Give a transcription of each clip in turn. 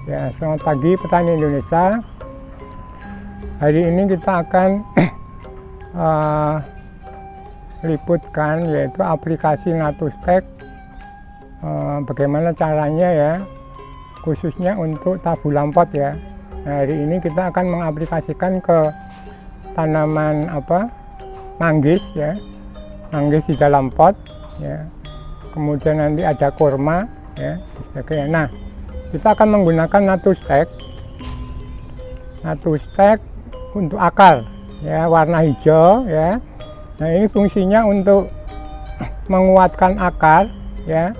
Ya, selamat pagi petani Indonesia. Hari ini kita akan liputkan yaitu aplikasi Natustek. Bagaimana caranya ya, khususnya untuk tabu lampot ya. Nah, hari ini kita akan mengaplikasikan ke tanaman manggis ya, manggis di dalam pot ya. Kemudian nanti ada kurma ya, sebagainya. Nah, kita akan menggunakan Natustek untuk akar ya, warna hijau ya. Nah, ini fungsinya untuk menguatkan akar ya,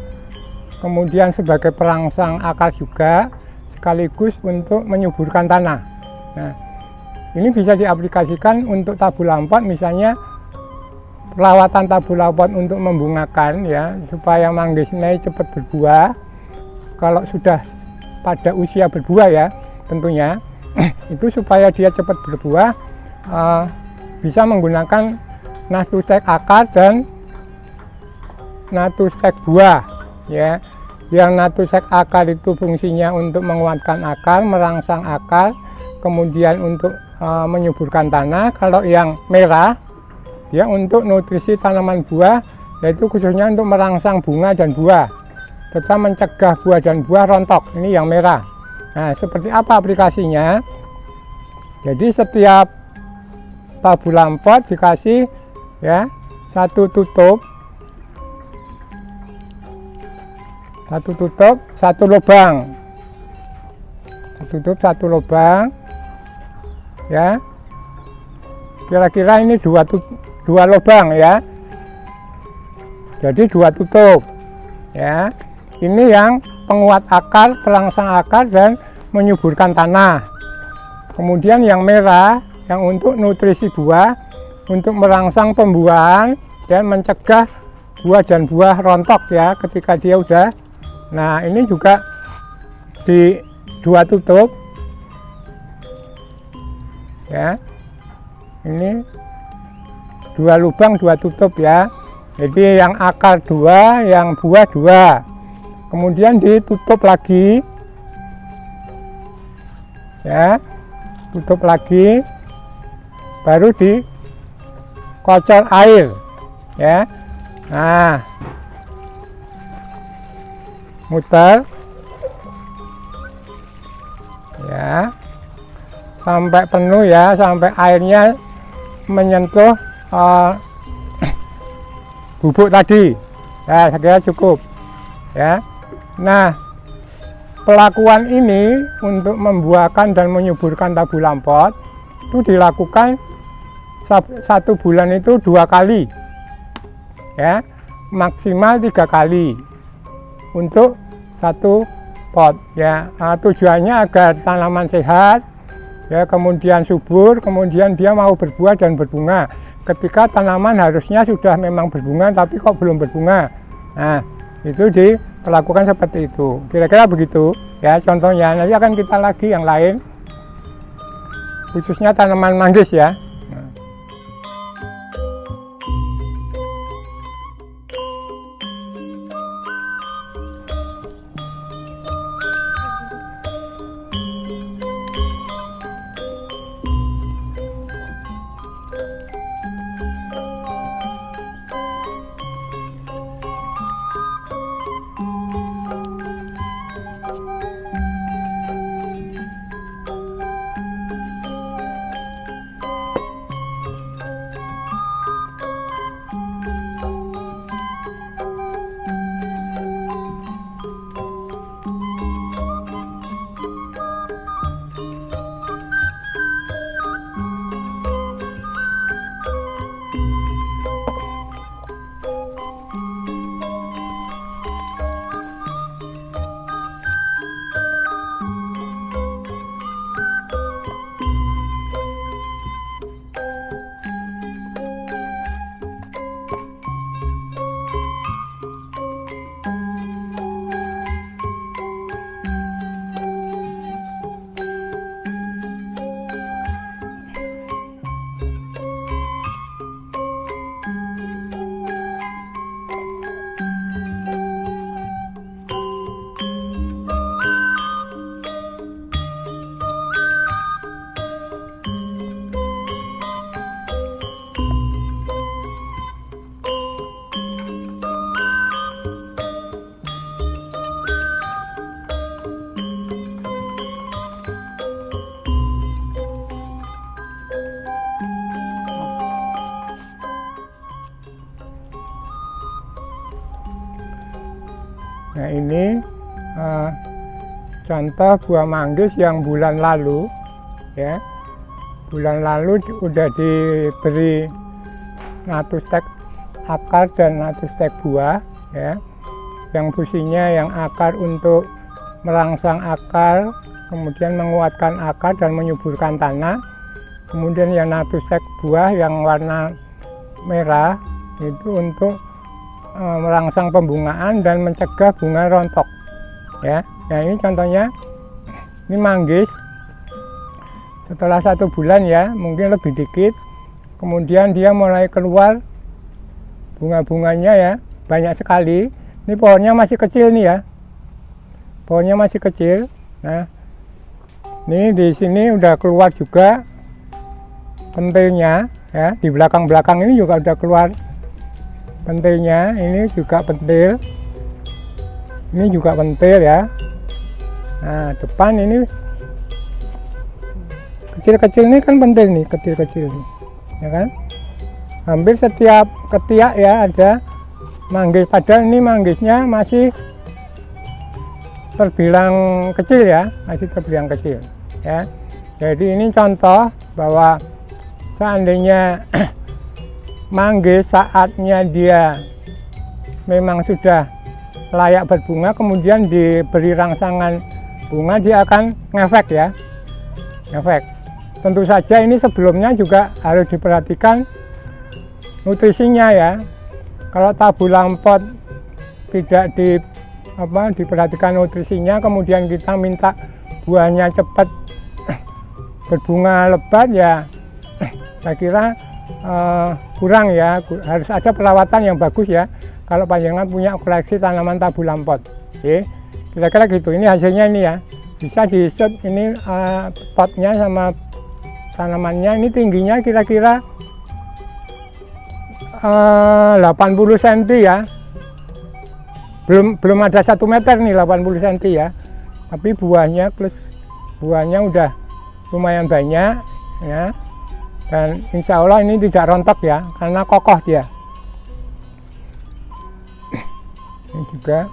kemudian sebagai perangsang akar juga, sekaligus untuk menyuburkan tanah. Nah, ini bisa diaplikasikan untuk tabu lampot, misalnya perawatan tabu lampot untuk membungakan ya, supaya manggisnya cepat berbuah. Kalau sudah pada usia berbuah ya, tentunya itu supaya dia cepat berbuah, bisa menggunakan Natustek akar dan Natustek buah ya. Yang Natustek akar itu fungsinya untuk menguatkan akar, merangsang akar, kemudian untuk menyuburkan tanah. Kalau yang merah dia untuk nutrisi tanaman buah, yaitu khususnya untuk merangsang bunga dan buah, serta mencegah buah dan buah rontok. Ini yang merah. Nah, seperti apa aplikasinya? Jadi setiap tabu lampot dikasih ya satu tutup, satu lubang, satu lubang ya. Kira-kira ini dua lubang ya, jadi dua tutup ya. Ini yang penguat akar, perangsang akar, dan menyuburkan tanah. Kemudian yang merah yang untuk nutrisi buah, untuk merangsang pembuahan dan mencegah buah dan buah rontok ya ketika dia udah. Nah, ini juga di dua tutup ya. Ini dua lubang, dua tutup ya. Jadi yang akar dua, yang buah dua. Kemudian ditutup lagi ya, tutup lagi, baru dikocor air ya. Nah, muter ya sampai penuh ya, sampai airnya menyentuh bubuk tadi ya, saya kira cukup ya. Nah, pelakuan ini untuk membuahkan dan menyuburkan tabu lampot itu dilakukan satu bulan itu 2 kali ya, maksimal 3 kali untuk satu pot ya. Tujuannya agar tanaman sehat ya, kemudian subur, kemudian dia mau berbuah dan berbunga. Ketika tanaman harusnya sudah memang berbunga tapi kok belum berbunga, nah itu dilakukan seperti itu. Kira-kira begitu ya contohnya. Nanti akan kita lagi yang lain, khususnya tanaman manggis ya. ini contoh buah manggis yang bulan lalu ya. Bulan lalu udah diberi natustek akar dan natustek buah ya. Yang fungsinya yang akar untuk merangsang akar, kemudian menguatkan akar dan menyuburkan tanah. Kemudian yang natustek buah yang warna merah itu untuk merangsang pembungaan dan mencegah bunga rontok ya. Nah ini contohnya, ini manggis setelah 1 bulan ya, mungkin lebih dikit, kemudian dia mulai keluar bunga-bunganya ya, banyak sekali. Ini pohonnya masih kecil nih ya, pohonnya masih kecil. Nah ini di sini udah keluar juga pentilnya ya, di belakang-belakang ini juga udah keluar pentilnya. Ini juga pentil, ini juga pentil ya. Nah depan ini kecil-kecil ini kan pentil nih, kecil-kecil nih ya kan. Hampir setiap ketiak ya ada manggis, padahal ini manggisnya masih terbilang kecil ya, masih terbilang kecil ya. Jadi ini contoh bahwa seandainya manggis saatnya dia memang sudah layak berbunga, kemudian diberi rangsangan bunga, dia akan ngefek ya, ngefek. Tentu saja ini sebelumnya juga harus diperhatikan nutrisinya ya. Kalau tabu lampot tidak diperhatikan nutrisinya, kemudian kita minta buahnya cepat berbunga lebat ya, saya kira kurang ya. Harus ada perawatan yang bagus ya kalau panjenengan punya koleksi tanaman tabu lampot. Oke, kira-kira gitu. Ini hasilnya ini ya, bisa di shoot ini potnya sama tanamannya. Ini tingginya kira-kira 80 cm ya, belum ada 1 meter nih, 80 cm ya, tapi buahnya plus buahnya udah lumayan banyak ya. Dan insya Allah ini tidak rontok ya, karena kokoh dia. Ini juga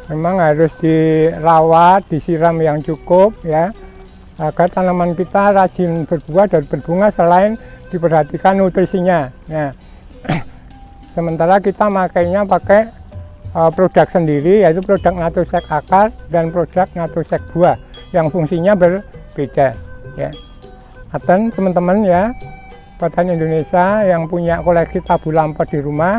memang harus dirawat, disiram yang cukup ya, agar tanaman kita rajin berbuah dan berbunga selain diperhatikan nutrisinya. Nah, sementara kita makainya pakai produk sendiri, yaitu produk natustek akar dan produk natustek buah yang fungsinya berbeda ya. Aten teman-teman ya, petani Indonesia yang punya koleksi tabu lampot di rumah,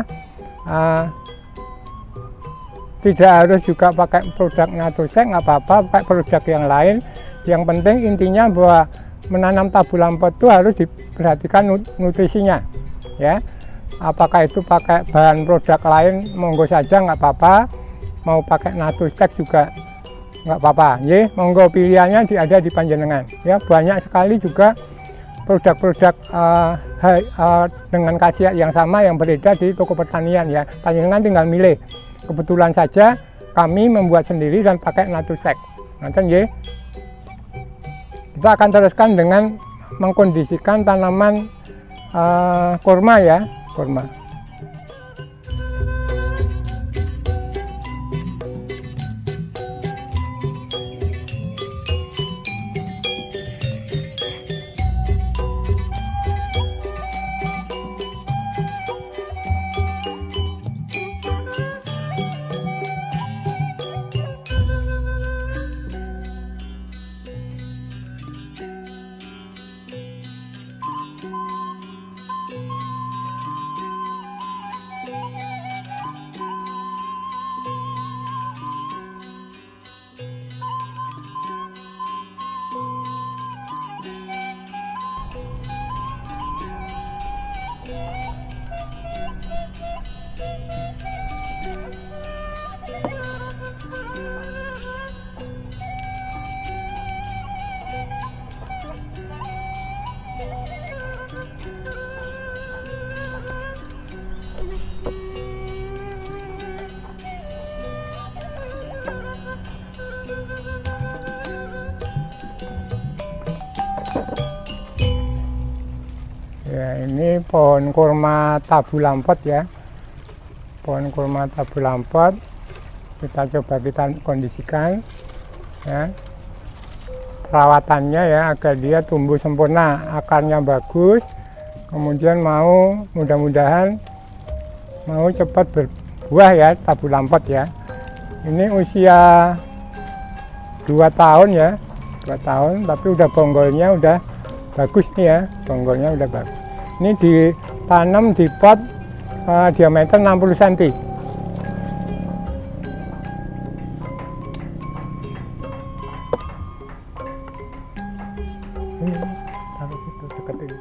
tidak harus juga pakai produk natustek, nggak apa-apa pakai produk yang lain. Yang penting intinya bahwa menanam tabu lampot itu harus diperhatikan nutrisinya ya. Apakah itu pakai bahan produk lain monggo saja, nggak apa-apa. Mau pakai natustek juga nggak apa-apa ya, monggo pilihannya ada di panjenengan ya. Banyak sekali juga produk-produk dengan khasiat yang sama yang beredar di toko pertanian ya. Panjenengan tinggal milih. Kebetulan saja kami membuat sendiri dan pakai natustek. Nanti ya, kita akan teruskan dengan mengkondisikan tanaman kurma ya, kurma. ini pohon kurma tabu lampot ya, pohon kurma tabu lampot. Kita coba kita kondisikan ya, perawatannya ya agar dia tumbuh sempurna, akarnya bagus, kemudian mudah-mudahan mau cepat berbuah ya, tabu lampot ya. Ini usia 2 tahun ya, 2 tahun, tapi udah bonggolnya udah bagus nih ya, bonggolnya udah bagus. Ini ditanam di pot diameter 60 cm. Ini taruh situ dekat ini.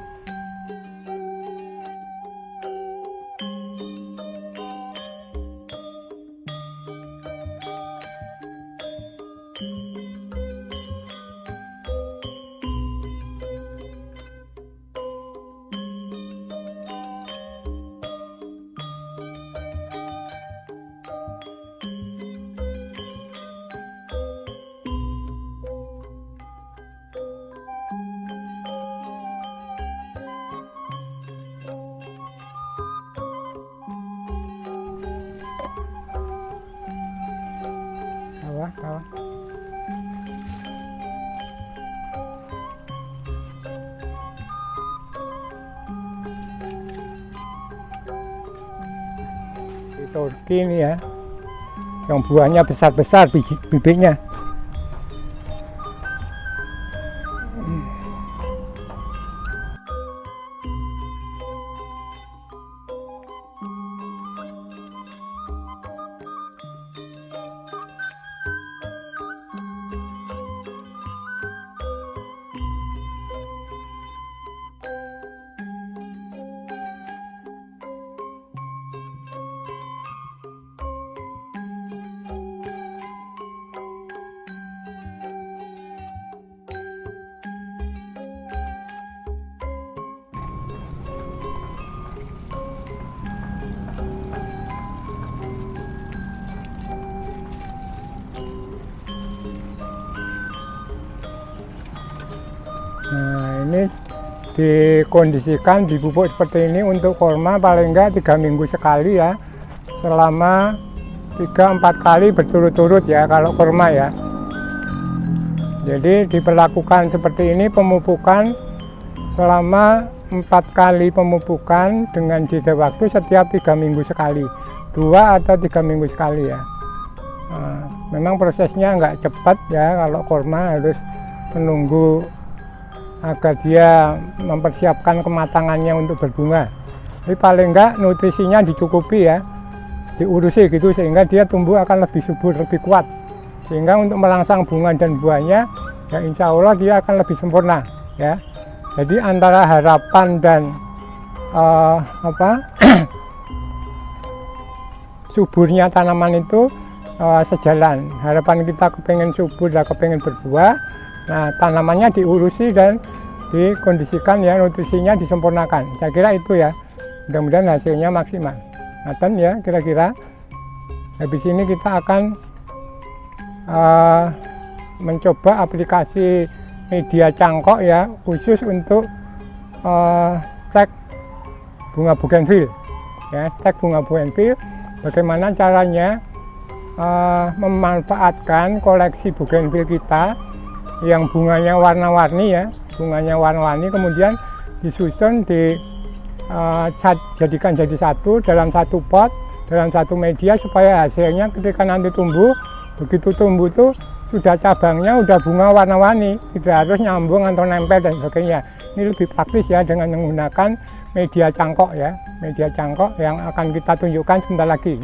Kawah. Di Turki ini ya, yang buahnya besar-besar bibitnya. Nah, ini dikondisikan, dipupuk seperti ini untuk kurma paling enggak 3 minggu sekali ya, selama 3-4 kali berturut-turut ya kalau kurma ya. Jadi diperlakukan seperti ini, pemupukan selama 4 kali pemupukan dengan jeda waktu setiap 3 minggu sekali, 2 atau 3 minggu sekali ya. Nah, memang prosesnya nggak cepat ya, kalau kurma harus menunggu agar dia mempersiapkan kematangannya untuk berbunga. Tapi paling enggak nutrisinya dicukupi ya, diurusi gitu sehingga dia tumbuh akan lebih subur, lebih kuat. Sehingga untuk melangsang bunga dan buahnya ya insya Allah dia akan lebih sempurna ya. Jadi antara harapan dan suburnya tanaman itu sejalan. Harapan kita kepengen subur dan kepengen berbuah. Nah, tanamannya diurusi dan dikondisikan ya, nutrisinya disempurnakan. Saya kira itu ya, mudah-mudahan hasilnya maksimal. Nah, ya kira-kira habis ini kita akan mencoba aplikasi media cangkok ya, khusus untuk cek bunga bougainville ya, cek bunga bougainville. Bagaimana caranya memanfaatkan koleksi bougainville kita yang bunganya warna-warni ya, bunganya warna-warni, kemudian disusun jadikan jadi satu dalam satu pot, dalam satu media, supaya hasilnya ketika nanti tumbuh, begitu tumbuh tuh sudah cabangnya udah bunga warna-warni, tidak harus nyambung atau nempel dan sebagainya. Ini lebih praktis ya dengan menggunakan media cangkok ya, media cangkok yang akan kita tunjukkan sebentar lagi.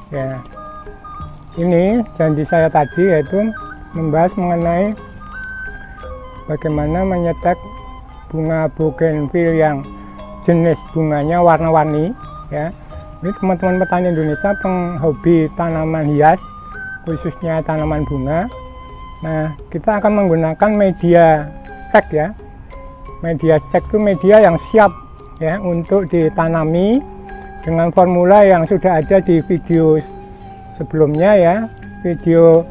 Ya, ini janji saya tadi yaitu membahas mengenai bagaimana menyetek bunga bougainville yang jenis bunganya warna-warni ya. Ini teman-teman petani Indonesia penghobi tanaman hias, khususnya tanaman bunga, Nah, kita akan menggunakan media stek ya. Media stek itu media yang siap ya untuk ditanami dengan formula yang sudah ada di video sebelumnya ya. Video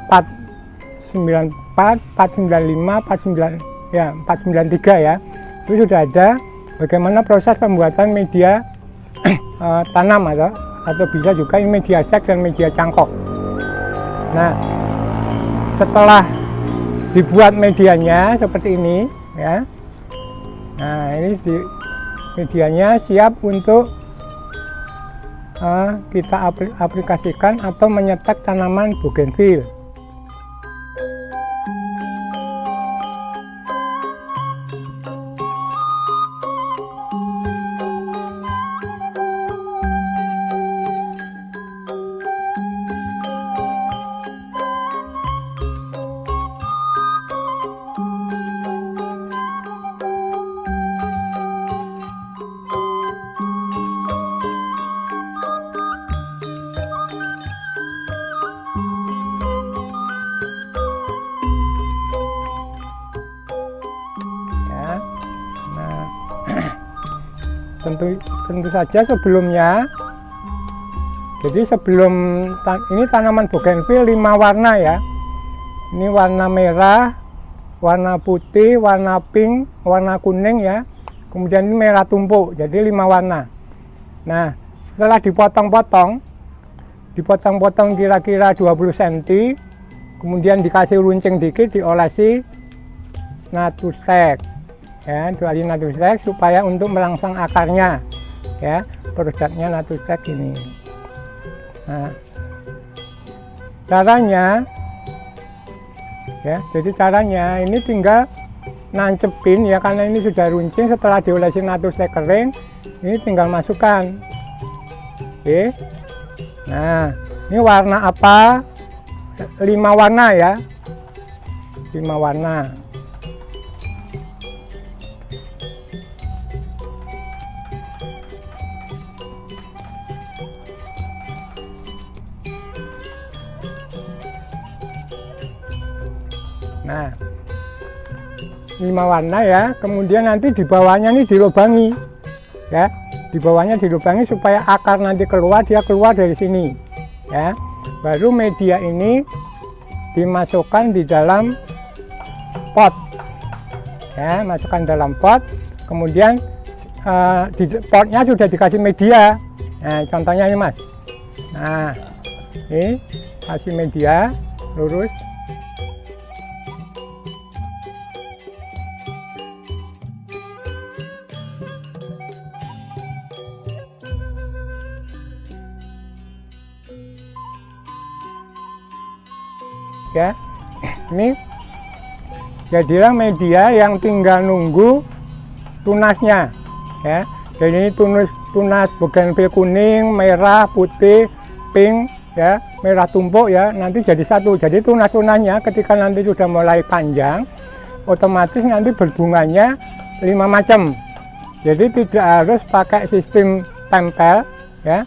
494, 495, 49 ya, 493 ya. Itu sudah ada bagaimana proses pembuatan media tanam atau bisa juga ini media stek dan media cangkok. Nah, setelah dibuat medianya seperti ini ya, nah ini medianya siap untuk kita aplikasikan atau menyetek tanaman bougainville. Tentu saja sebelumnya, jadi sebelum ini tanaman bougainville 5 warna ya. Ini warna merah, warna putih, warna pink, warna kuning ya. Kemudian ini merah tumpuk, jadi 5 warna. Nah, setelah dipotong kira-kira 20 cm, kemudian dikasih runcing dikit, diolesi natustek. Ya, diolah natustek supaya untuk merangsang akarnya ya, produknya natustek ini. Nah, caranya ya, jadi caranya ini tinggal nancepin ya, karena ini sudah runcing. Setelah diolesi natustek kering, ini tinggal masukkan. Oke. Nah, ini warna apa? 5 warna ya, 5 warna. Nah, 5 warna ya. Kemudian nanti di bawahnya ini dilubangi ya, di bawahnya dilubangi supaya akar nanti keluar, dia keluar dari sini ya. Baru media ini dimasukkan di dalam pot ya, masukkan dalam pot. Kemudian di potnya sudah dikasih media. Nah, contohnya ini Mas. Nah, ini kasih media lurus. Ya, ini jadilah media yang tinggal nunggu tunasnya ya. Jadi ini tunas bougainville kuning, merah, putih, pink ya, merah tumpuk ya, nanti jadi satu. Jadi tunas-tunasnya ketika nanti sudah mulai panjang, otomatis nanti berbunganya 5 macam. Jadi tidak harus pakai sistem tempel ya.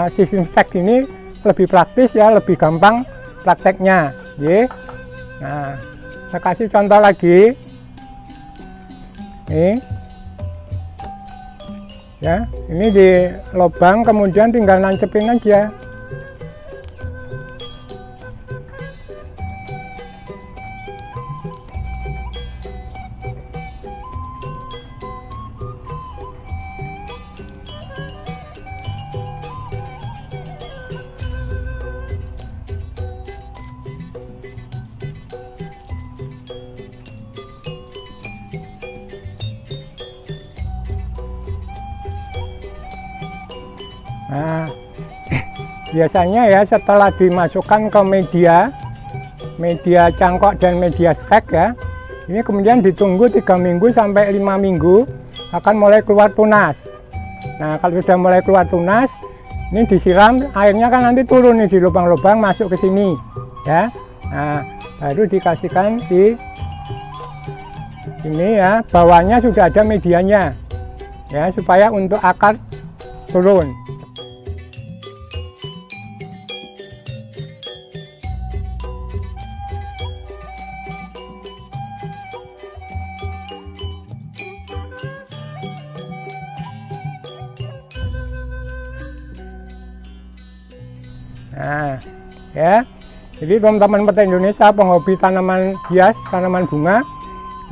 Sistem stek ini lebih praktis ya, lebih gampang prakteknya. Nah, saya kasih contoh lagi. Nih, ya, ini di lubang, kemudian tinggal nancepin aja. Nah, biasanya ya setelah dimasukkan ke media cangkok dan media stek ya, ini kemudian ditunggu 3 minggu sampai 5 minggu akan mulai keluar tunas. Nah, kalau sudah mulai keluar tunas, ini disiram, airnya kan nanti turun nih di lubang-lubang masuk ke sini ya. Nah, baru dikasihkan di ini ya, bawahnya sudah ada medianya ya, supaya untuk akar turun. Nah, ya. Jadi teman-teman petani Indonesia penghobi tanaman hias, tanaman bunga,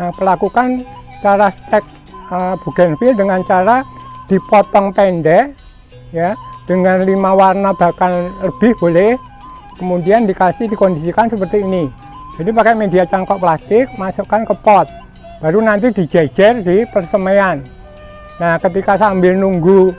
nah melakukan cara stek bougainville dengan cara dipotong pendek, ya, dengan 5 warna bahkan lebih boleh. Kemudian dikondisikan seperti ini. Jadi pakai media cangkok plastik, masukkan ke pot, baru nanti dijejer di persemaian. Nah, ketika sambil nunggu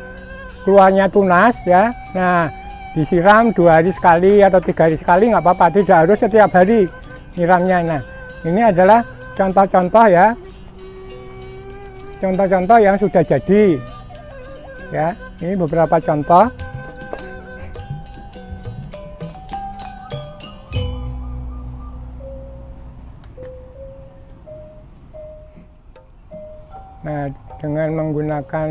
keluarnya tunas, ya, nah disiram 2 hari sekali atau 3 hari sekali nggak apa-apa, tidak harus setiap hari nyiramnya. Nah, ini adalah contoh-contoh ya, contoh-contoh yang sudah jadi, ya. Ini beberapa contoh. Nah, dengan menggunakan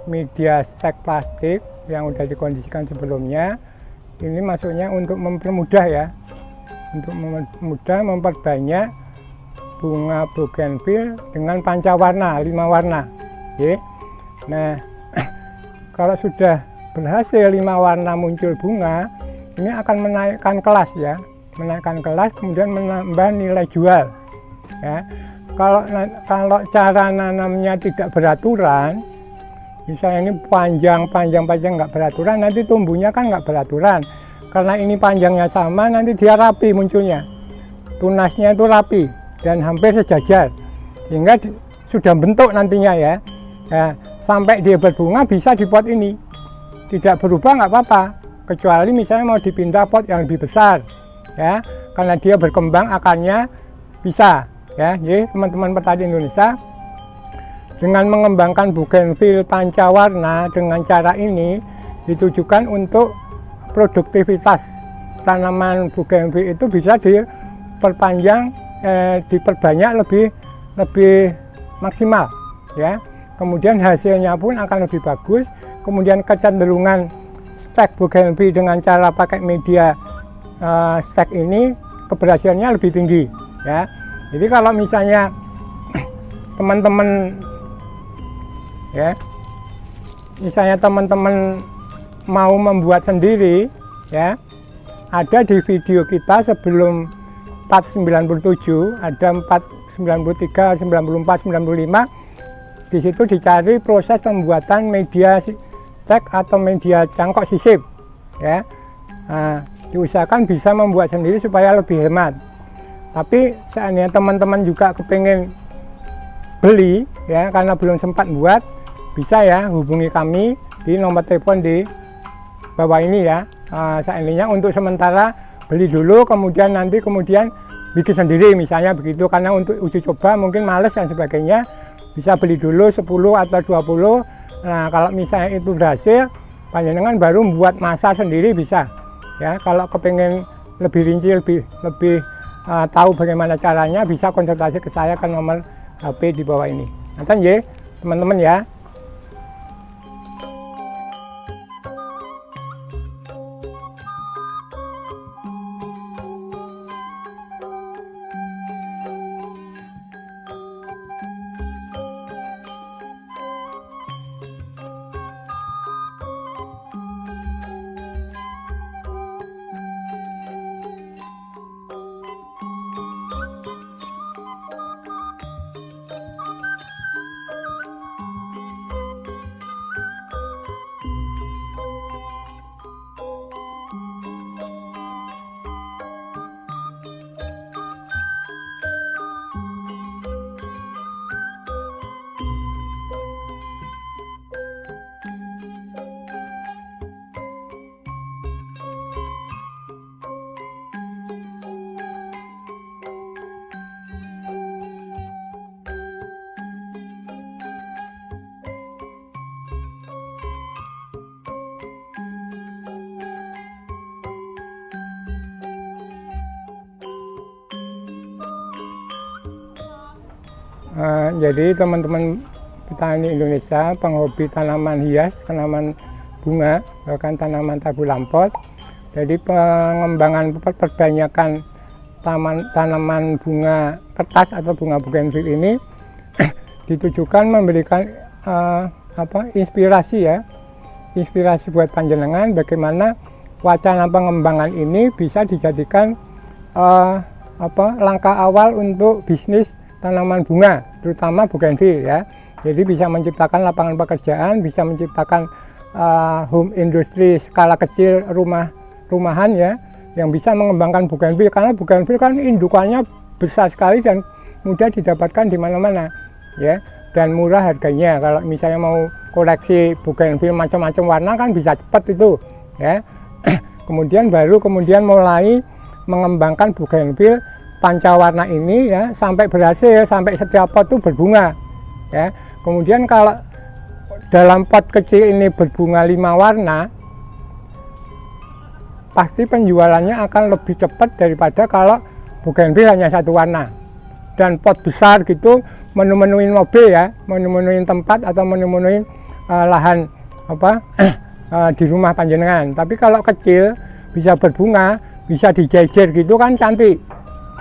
media stek plastik yang sudah dikondisikan sebelumnya, ini maksudnya untuk mempermudah ya, untuk mempermudah memperbanyak bunga bougainville dengan pancawarna 5 warna. Oke. Nah, kalau sudah berhasil 5 warna muncul bunga, ini akan menaikkan kelas ya, menaikkan kelas, kemudian menambah nilai jual ya. Kalau cara nanamnya tidak beraturan, misalnya ini panjang nggak beraturan, nanti tumbuhnya kan nggak beraturan. Karena ini panjangnya sama, nanti dia rapi munculnya, tunasnya itu rapi dan hampir sejajar, sehingga sudah bentuk nantinya ya. Nah, sampai dia berbunga bisa di pot ini, tidak berubah nggak apa-apa, kecuali misalnya mau dipindah pot yang lebih besar ya, karena dia berkembang akarnya bisa. Ya, jadi teman-teman petani Indonesia dengan mengembangkan bougainville pancawarna dengan cara ini ditujukan untuk produktivitas tanaman bougainville itu bisa diperpanjang, diperbanyak lebih maksimal ya. Kemudian hasilnya pun akan lebih bagus. Kemudian kecenderungan stek bougainville dengan cara pakai media stek ini keberhasilannya lebih tinggi ya. Jadi kalau misalnya teman-teman ya, misalnya teman-teman mau membuat sendiri ya, ada di video kita sebelum 497, ada 493, 94, 95. Di situ dicari proses pembuatan media stek atau media cangkok sisip ya. Nah, diusahakan bisa membuat sendiri supaya lebih hemat. Tapi seandainya teman-teman juga kepengen beli ya, karena belum sempat buat, bisa ya hubungi kami di nomor telepon di bawah ini ya. Seandainya untuk sementara beli dulu, kemudian bikin sendiri misalnya begitu, karena untuk uji coba mungkin males dan sebagainya, bisa beli dulu 10 atau 20. Nah, kalau misalnya itu berhasil, panjenengan baru membuat masa sendiri bisa ya. Kalau kepengen lebih rinci, lebih tahu bagaimana caranya, bisa konsultasi ke saya ke nomor HP di bawah ini. Nanti ya teman-teman ya. Jadi teman-teman petani Indonesia, penghobi tanaman hias, tanaman bunga, bahkan tanaman tabu lampot, jadi pengembangan perbanyakan tanaman bunga kertas atau bunga bougainville ini ditujukan memberikan inspirasi ya, inspirasi buat panjenengan bagaimana wacana pengembangan ini bisa dijadikan langkah awal untuk bisnis tanaman bunga, terutama bougainville ya. Jadi bisa menciptakan lapangan pekerjaan, bisa menciptakan home industri skala kecil, rumahan ya, yang bisa mengembangkan bougainville, karena bougainville kan indukannya besar sekali dan mudah didapatkan di mana-mana ya, dan murah harganya. Kalau misalnya mau koleksi bougainville macam-macam warna kan bisa cepat itu ya. Kemudian mulai mengembangkan bougainville pancawarna ini ya, sampai berhasil, sampai setiap pot itu berbunga ya. Kemudian kalau dalam pot kecil ini berbunga 5 warna, pasti penjualannya akan lebih cepat daripada kalau bougainville hanya 1 warna. Dan pot besar gitu menu-menuin mobil ya, menu-menuin tempat atau menu-menuin lahan di rumah panjenengan. Tapi kalau kecil bisa berbunga, bisa dijejer gitu kan cantik.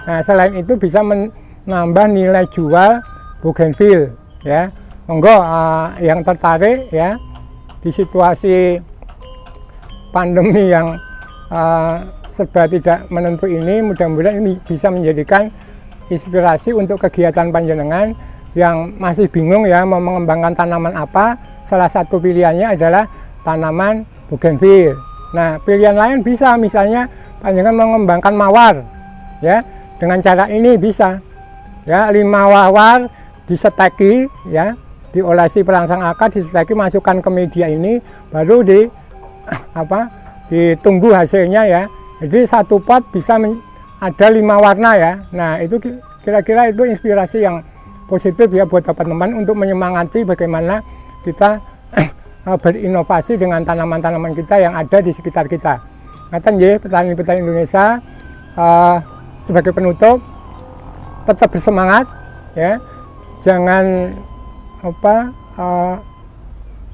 Nah, selain itu bisa menambah nilai jual bougainville ya. Monggo yang tertarik ya, di situasi pandemi yang serba tidak menentu ini, mudah-mudahan ini bisa menjadikan inspirasi untuk kegiatan panjenengan yang masih bingung ya mau mengembangkan tanaman apa. Salah satu pilihannya adalah tanaman bougainville. Nah, pilihan lain bisa misalnya panjenengan mengembangkan mawar ya, dengan cara ini bisa ya, 5 mawar diseteki ya, diolesi perangsang akar, diseteki, masukkan ke media ini, baru ditunggu hasilnya ya. Jadi 1 pot bisa ada 5 warna ya. Nah, itu kira-kira itu inspirasi yang positif ya buat teman-teman untuk menyemangati bagaimana kita berinovasi dengan tanaman-tanaman kita yang ada di sekitar kita. Ngaten nggih, petani-petani Indonesia, sebagai penutup, tetap bersemangat ya. Jangan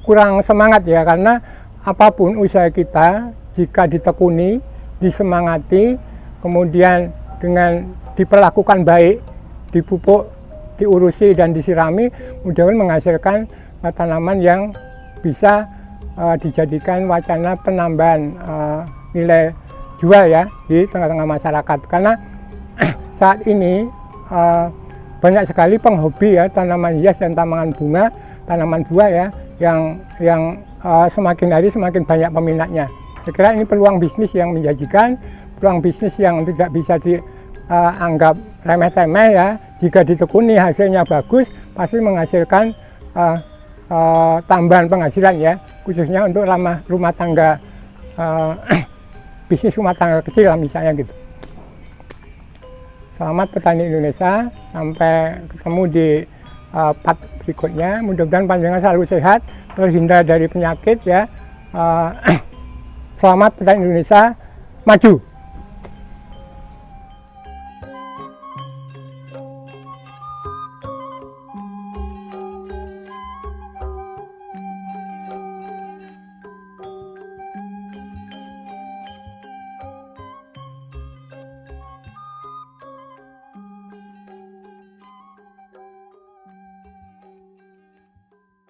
kurang semangat ya, karena apapun usaha kita jika ditekuni, disemangati, kemudian dengan diperlakukan baik, dipupuk, diurusi dan disirami, mudah-mudahan menghasilkan tanaman yang bisa dijadikan wacana penambahan nilai jual ya di tengah-tengah masyarakat. Karena saat ini banyak sekali penghobi ya tanaman hias dan tanaman buah ya, yang semakin hari semakin banyak peminatnya. Saya kira ini peluang bisnis yang menjanjikan, peluang bisnis yang tidak bisa dianggap remeh-temeh ya. Jika ditekuni hasilnya bagus, pasti menghasilkan tambahan penghasilan ya, khususnya untuk rumah tangga, bisnis rumah tangga kecil lah misalnya gitu. Selamat petani Indonesia, sampai ketemu di part berikutnya. Mudah-mudahan panjenengan selalu sehat, terhindar dari penyakit ya. Selamat petani Indonesia, maju!